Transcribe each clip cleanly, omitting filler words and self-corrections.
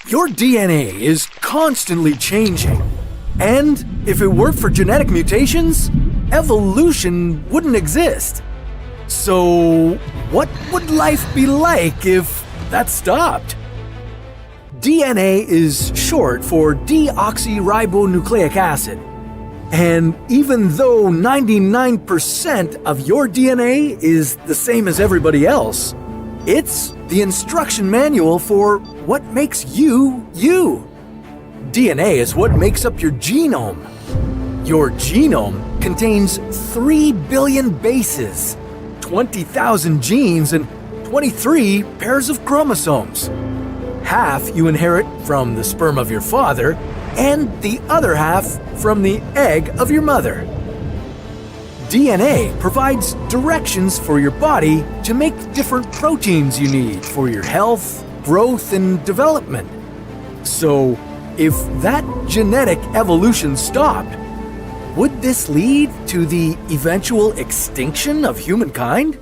Your DNA is constantly changing. And if it weren't for genetic mutations, evolution wouldn't exist. So, what would life be like if that stopped? DNA is short for deoxyribonucleic acid. And even though 99% of your DNA is the same as everybody else, it's the instruction manual for what makes you, you. DNA is what makes up your genome. Your genome contains 3 billion bases, 20,000 genes, and 23 pairs of chromosomes. Half you inherit from the sperm of your father, and the other half from the egg of your mother. DNA provides directions for your body to make different proteins you need for your health, growth, and development. So, if that genetic evolution stopped, would this lead to the eventual extinction of humankind?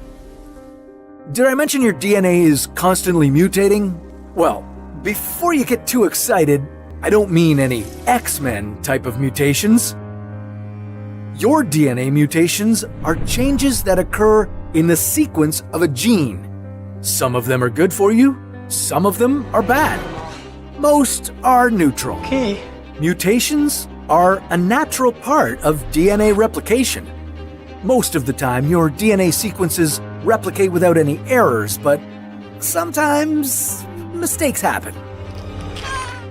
Did I mention your DNA is constantly mutating? Well, before you get too excited, I don't mean any X-Men type of mutations. Your DNA mutations are changes that occur in the sequence of a gene. Some of them are good for you, some of them are bad. Most are neutral. Okay. Mutations are a natural part of DNA replication. Most of the time, your DNA sequences replicate without any errors, but sometimes mistakes happen.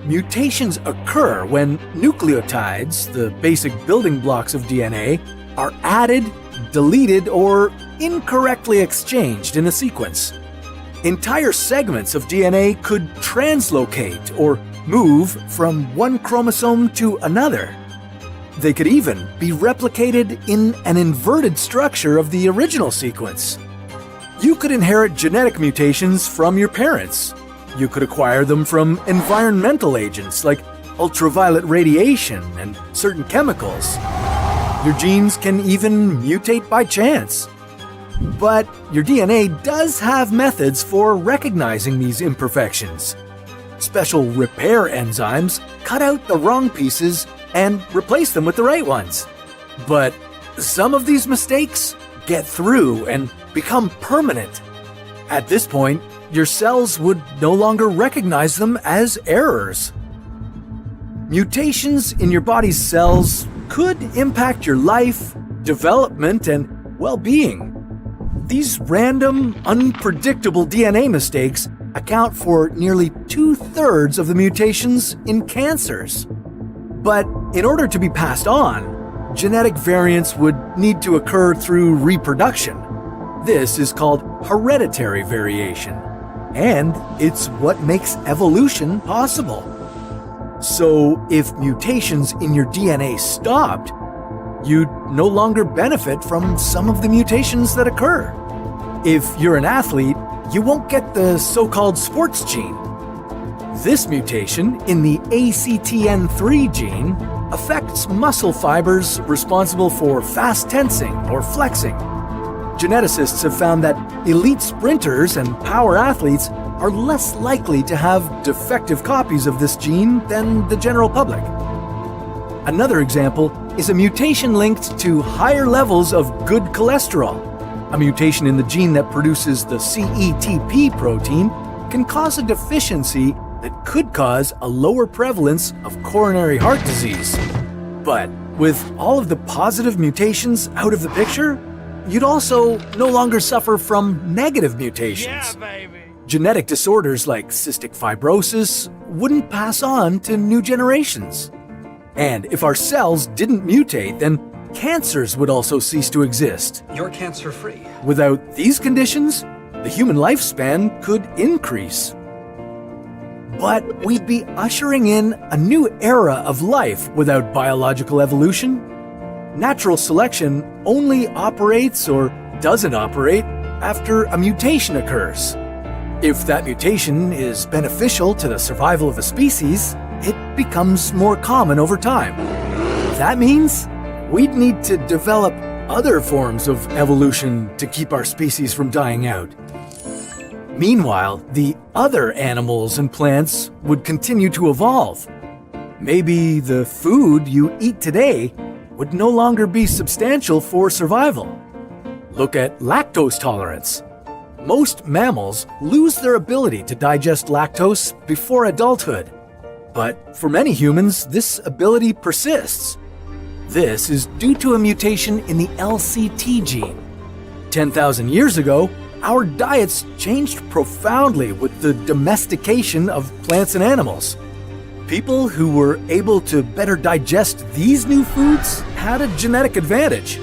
Mutations occur when nucleotides, the basic building blocks of DNA, are added, deleted, or incorrectly exchanged in a sequence. Entire segments of DNA could translocate or move from one chromosome to another. They could even be replicated in an inverted structure of the original sequence. You could inherit genetic mutations from your parents. You could acquire them from environmental agents like ultraviolet radiation and certain chemicals. Your genes can even mutate by chance. But your DNA does have methods for recognizing these imperfections. Special repair enzymes cut out the wrong pieces and replace them with the right ones. But some of these mistakes get through and become permanent. At this point, your cells would no longer recognize them as errors. Mutations in your body's cells could impact your life, development, and well-being. These random, unpredictable DNA mistakes account for nearly 2/3 of the mutations in cancers. But in order to be passed on, genetic variants would need to occur through reproduction. This is called hereditary variation, and it's what makes evolution possible. So, if mutations in your DNA stopped, you'd no longer benefit from some of the mutations that occur. If you're an athlete, you won't get the so-called sports gene. This mutation in the ACTN3 gene affects muscle fibers responsible for fast tensing or flexing. Geneticists have found that elite sprinters and power athletes are less likely to have defective copies of this gene than the general public. Another example is a mutation linked to higher levels of good cholesterol. A mutation in the gene that produces the CETP protein can cause a deficiency that could cause a lower prevalence of coronary heart disease. But with all of the positive mutations out of the picture, you'd also no longer suffer from negative mutations. Yeah, baby. Genetic disorders like cystic fibrosis wouldn't pass on to new generations. And if our cells didn't mutate, then cancers would also cease to exist. You're cancer-free. Without these conditions, the human lifespan could increase. But we'd be ushering in a new era of life without biological evolution. Natural selection only operates or doesn't operate after a mutation occurs. If that mutation is beneficial to the survival of a species, it becomes more common over time. That means we'd need to develop other forms of evolution to keep our species from dying out. Meanwhile, the other animals and plants would continue to evolve. Maybe the food you eat today would no longer be substantial for survival. Look at lactose tolerance. Most mammals lose their ability to digest lactose before adulthood. But for many humans, this ability persists. This is due to a mutation in the LCT gene. 10,000 years ago, our diets changed profoundly with the domestication of plants and animals. People who were able to better digest these new foods had a genetic advantage.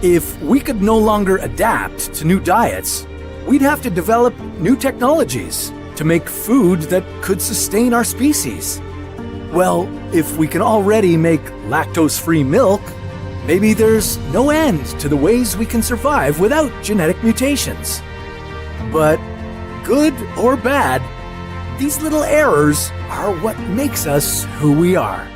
If we could no longer adapt to new diets, we'd have to develop new technologies to make food that could sustain our species. Well, if we can already make lactose-free milk, maybe there's no end to the ways we can survive without genetic mutations. But good or bad, these little errors are what makes us who we are.